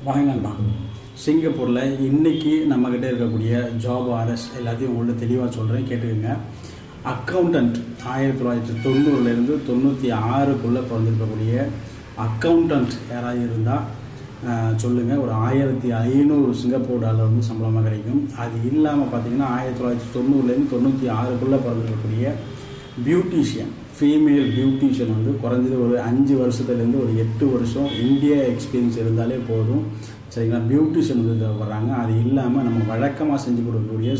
வணக்கம் நண்பா. சிங்கப்பூரில் இன்றைக்கி நம்மக்கிட்ட இருக்கக்கூடிய ஜாப் ஆர்எஸ் எல்லாத்தையும் உங்கள்கிட்ட தெளிவாக சொல்கிறேன், கேட்டுக்கோங்க. அக்கௌண்டன்ட் 1990 96 பிறந்திருக்கக்கூடிய அக்கௌண்டன்ட் யாராவது இருந்தால் சொல்லுங்கள். ஒரு 1500 சிங்கப்பூர் டாலர் வந்து சம்பளமாக கிடைக்கும். அது இல்லாமல் பார்த்தீங்கன்னா 1990 96 பிறந்திருக்கக்கூடிய பியூட்டிஷியன், ஃபீமேல் பியூட்டிஷியன் வந்து குறைஞ்சது ஒரு 5 வருஷத்துலேருந்து ஒரு 8 வருஷம் இந்தியா எக்ஸ்பீரியன்ஸ் இருந்தாலே போதும், சரிங்களா. பியூட்டிஷியன் வந்து தேவைப்படுறாங்க. அது இல்லாமல் நம்ம வழக்கமாக செஞ்சு கொடுக்கக்கூடிய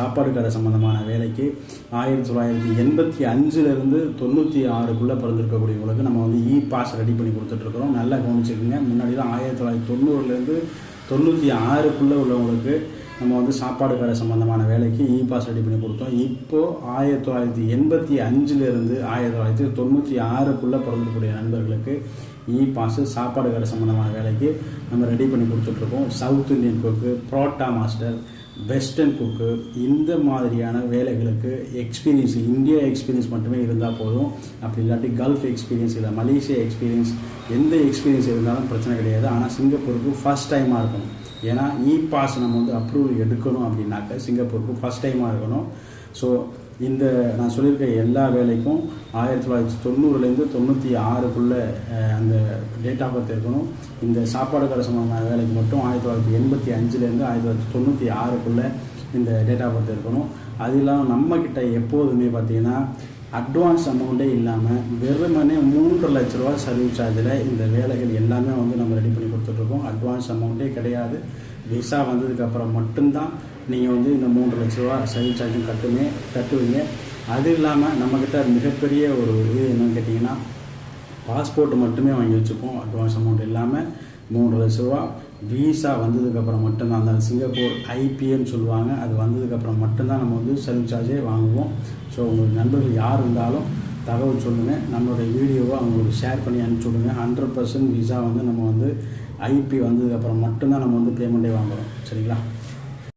சாப்பாடு கடை சம்மந்தமான வேலைக்கு 1985 96 பிறந்திருக்கக்கூடியவங்களுக்கு நம்ம வந்து பாஸ் ரெடி பண்ணி கொடுத்துட்ருக்குறோம். நல்லா கவனிச்சுக்கோங்க. முன்னாடி தான் 1990 96 உள்ளவங்களுக்கு நம்ம வந்து சாப்பாடு கடை சம்மந்தமான வேலைக்கு பாஸ் ரெடி பண்ணி கொடுத்தோம். இப்போது 1985 1996 பிறந்திருக்கக்கூடிய நண்பர்களுக்கு பாஸ் சாப்பாடு கடை சம்மந்தமான வேலைக்கு நம்ம ரெடி பண்ணி கொடுத்துட்ருக்கோம். சவுத் இந்தியன் குக்கு, புரோட்டா மாஸ்டர், வெஸ்டர்ன் குக்கு, இந்த மாதிரியான வேலைகளுக்கு எக்ஸ்பீரியன்ஸ், இந்தியா எக்ஸ்பீரியன்ஸ் மட்டுமே இருந்தால் போதும். அப்படி இல்லாட்டி கல்ஃப் எக்ஸ்பீரியன்ஸ் இல்லை மலேசியா எக்ஸ்பீரியன்ஸ், எந்த எக்ஸ்பீரியன்ஸ் இருந்தாலும் பிரச்சனை கிடையாது. ஆனால் சிங்கப்பூருக்கு ஃபஸ்ட் டைமாக இருக்கணும். ஏன்னா பாஸ் நம்ம வந்து அப்ரூவல் எடுக்கணும் அப்படின்னாக்க சிங்கப்பூருக்கு ஃபஸ்ட் டைமாக இருக்கணும். ஸோ இந்த நான் சொல்லியிருக்க எல்லா வேலைக்கும் 1990 96 அந்த டேட் ஆஃப் பர்த் இருக்கணும். இந்த சாப்பாடு கடை சம்பந்தமான வேலைக்கு மட்டும் 1985 1996 இந்த டேட் ஆஃப் பர்த் இருக்கணும். அது இல்லாமல் நம்மக்கிட்ட எப்போதுமே பார்த்திங்கன்னா அட்வான்ஸ் அமௌண்ட்டே இல்லாமல் வெறுமனே 3 லட்ச ரூபா சர்வீஸ் சார்ஜில் இந்த வேலைகள் எல்லாமே வந்து நம்ம ரெடி பண்ணி கொடுத்துட்ருக்கோம். அட்வான்ஸ் அமௌண்ட்டே கிடையாது. விசா வந்ததுக்கப்புறம் மட்டும்தான் நீங்கள் வந்து இந்த 3 லட்ச ரூபா சர்வீஸ் சார்ஜும் கட்டுவீங்க. அது இல்லாமல் நம்மக்கிட்ட மிகப்பெரிய ஒரு இது என்னென்னு கேட்டிங்கன்னா, பாஸ்போர்ட் மட்டுமே வாங்கி வச்சுப்போம். அட்வான்ஸ் அமௌண்ட் இல்லாமல் 3 லட்ச ரூபா விசா வந்ததுக்கப்புறம் மட்டும்தான், அந்த சிங்கப்பூர் ஐபின்னு சொல்லுவாங்க, அது வந்ததுக்கப்புறம் மட்டும்தான் நம்ம வந்து சர்வீஸ் சார்ஜே வாங்குவோம். ஸோ உங்களுக்கு நண்பர்கள் யார் இருந்தாலும் தகவல் சொல்லுங்கள். நம்மளுடைய வீடியோவை அவங்களுக்கு ஷேர் பண்ணி அனுப்பிச்சி விடுங்க. 100% விசா வந்து நம்ம வந்து ஐபி வந்ததுக்கப்புறம் மட்டும்தான் நம்ம வந்து பேமெண்ட்டே வாங்குகிறோம், சரிங்களா.